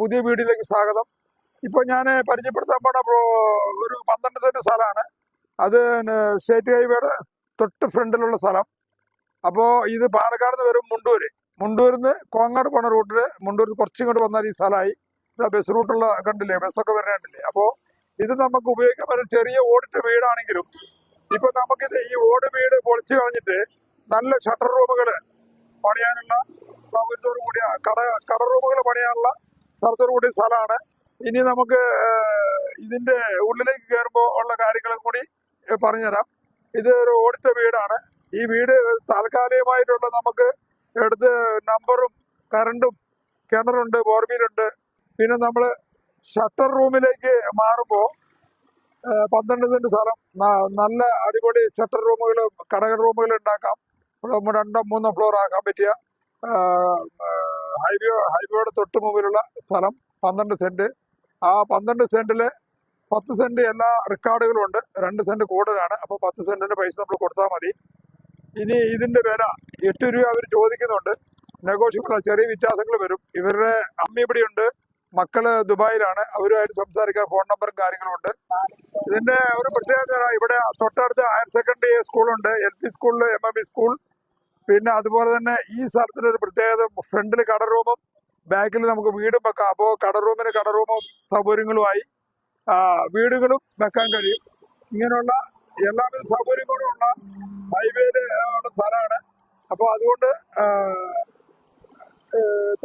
പുതിയ വീഡിയോയിലേക്ക് സ്വാഗതം. ഇപ്പോൾ ഞാൻ പരിചയപ്പെടുത്താൻ പോണ ഒരു 12 സെന്റ് സ്ഥലമാണ്. അത് സ്റ്റേറ്റ് ഹൈവേയുടെ തൊട്ട് ഫ്രണ്ടിലുള്ള സ്ഥലം. അപ്പോൾ ഇത് പാലക്കാട് നിന്ന് വരും മുണ്ടൂരിൽ നിന്ന് കോങ്ങാട് പോണ റൂട്ടിൽ മുണ്ടൂരിൽ കുറച്ചിങ്ങോട്ട് വന്നാൽ ഈ സ്ഥലമായി. ബസ് റൂട്ടുള്ള കണ്ടില്ലേ, ബസ്സൊക്കെ വരാണ്ടില്ലേ. അപ്പോൾ ഇത് നമുക്ക് ഉപയോഗിക്കാൻ പറ്റുന്ന ചെറിയ ഓടിട്ട വീടാണെങ്കിലും ഇപ്പൊ നമുക്കിത് ഈ ഓട് വീട് പൊളിച്ചു കളഞ്ഞിട്ട് നല്ല ഷട്ടർ റൂമുകൾ പണിയാനുള്ള സൗകര്യത്തോടു കൂടിയ കട റൂമുകൾ പണിയാനുള്ള സ്ഥലത്തോടു കൂടിയ സ്ഥലമാണ്. ഇനി നമുക്ക് ഇതിന്റെ ഉള്ളിലേക്ക് കയറുമ്പോൾ ഉള്ള കാര്യങ്ങളും കൂടി പറഞ്ഞുതരാം. ഇത് ഒരു ഓടിട്ട വീടാണ്. ഈ വീട് താൽക്കാലികമായിട്ടുള്ള നമുക്ക് എടുത്ത് നമ്പറും കറണ്ടും കിണറുണ്ട്, ബോർവീലുണ്ട്. പിന്നെ നമ്മൾ ഷട്ടർ റൂമിലേക്ക് മാറുമ്പോൾ 12 സെന്റ് സ്ഥലം, നല്ല അടിപൊളി ഷട്ടർ റൂമുകൾ, കട റൂമുകൾ ഉണ്ടാക്കാം. 2-3 ഫ്ലോർ ആക്കാൻ പറ്റിയ ഹൈവേയുടെ തൊട്ട് മുമ്പിലുള്ള സ്ഥലം 12 സെന്റ്. ആ 12 സെന്റില് 10 സെന്റ് എല്ലാ റെക്കോർഡുകളും ഉണ്ട്. 2 സെന്റ് കൂടുതലാണ്. അപ്പോൾ 10 സെന്റിന്റെ പൈസ നമ്മൾ കൊടുത്താൽ മതി. ഇനി ഇതിന്റെ വില 8 രൂപ അവർ ചോദിക്കുന്നുണ്ട്. നെഗോഷ്യബിൾ, ചെറിയ വ്യത്യാസങ്ങൾ വരും. ഇവരുടെ അമ്മ ഇവിടെയുണ്ട്, മക്കള് ദുബായിലാണ്. അവരുമായിട്ട് സംസാരിക്കാൻ ഫോൺ നമ്പറും കാര്യങ്ങളും ഉണ്ട്. ഇതിന്റെ ഒരു പ്രത്യേകത, ഇവിടെ തൊട്ടടുത്ത് ഹയർ സെക്കൻഡറി സ്കൂളുണ്ട്, LP സ്കൂളില്, MME സ്കൂൾ. പിന്നെ അതുപോലെ തന്നെ ഈ സ്ഥലത്തിന് ഒരു പ്രത്യേകത, ഫ്രണ്ടിൽ കട റൂമും ബാക്കിൽ നമുക്ക് വീടും വെക്കാം. അപ്പോൾ കട റൂമും സൗകര്യങ്ങളുമായി വീടുകളും വെക്കാൻ കഴിയും. ഇങ്ങനെയുള്ള എല്ലാവിധ സൗകര്യങ്ങളും ഉള്ള ഹൈവേയില് ഉള്ള സ്ഥലമാണ്. അപ്പോൾ അതുകൊണ്ട്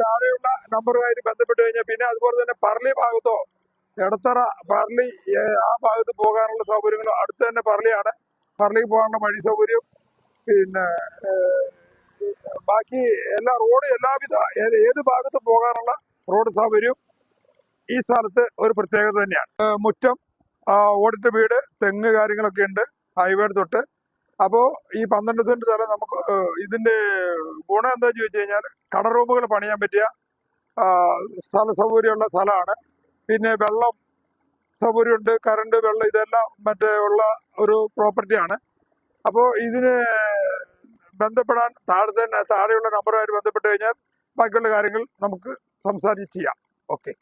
താഴെയുള്ള നമ്പറുമായിട്ട് ബന്ധപ്പെട്ട് കഴിഞ്ഞാൽ, പിന്നെ അതുപോലെ തന്നെ പറളി ഭാഗത്തോ എടത്തറ, പറളി ആ ഭാഗത്ത് പോകാനുള്ള സൗകര്യങ്ങളും അടുത്ത് തന്നെ പറളിയാണ്. പറളിക്ക് പോകാനുള്ള വഴി സൗകര്യം, പിന്നെ ബാക്കി എല്ലാ റോഡ്, എല്ലാവിധ ഏത് ഭാഗത്ത് പോകാനുള്ള റോഡ് സൗകര്യം ഈ സ്ഥലത്ത് ഒരു പ്രത്യേകത തന്നെയാണ്. മുറ്റം, ഓടിട്ട വീട്, തെങ്ങ് കാര്യങ്ങളൊക്കെ ഉണ്ട് ഹൈവേയുടെ തൊട്ട്. അപ്പോൾ ഈ 12 സെന്റ് സ്ഥലം നമുക്ക് ഇതിന്റെ ഗുണം എന്താ ചോദിച്ചു കഴിഞ്ഞാൽ, കട റൂമുകൾ പണിയാൻ പറ്റിയ സ്ഥല സൗകര്യമുള്ള സ്ഥലമാണ്. പിന്നെ വെള്ളം സൗകര്യമുണ്ട്, കറണ്ട്, വെള്ളം, ഇതെല്ലാം മറ്റേ ഉള്ള ഒരു പ്രോപ്പർട്ടിയാണ്. അപ്പോൾ ഇതിന് ബന്ധപ്പെടാൻ താഴെയുള്ള നമ്പറുമായിട്ട് ബന്ധപ്പെട്ട് കഴിഞ്ഞാൽ ബാക്കിയുള്ള കാര്യങ്ങൾ നമുക്ക് സംസാരിച്ച് ചെയ്യാം. ഓക്കെ.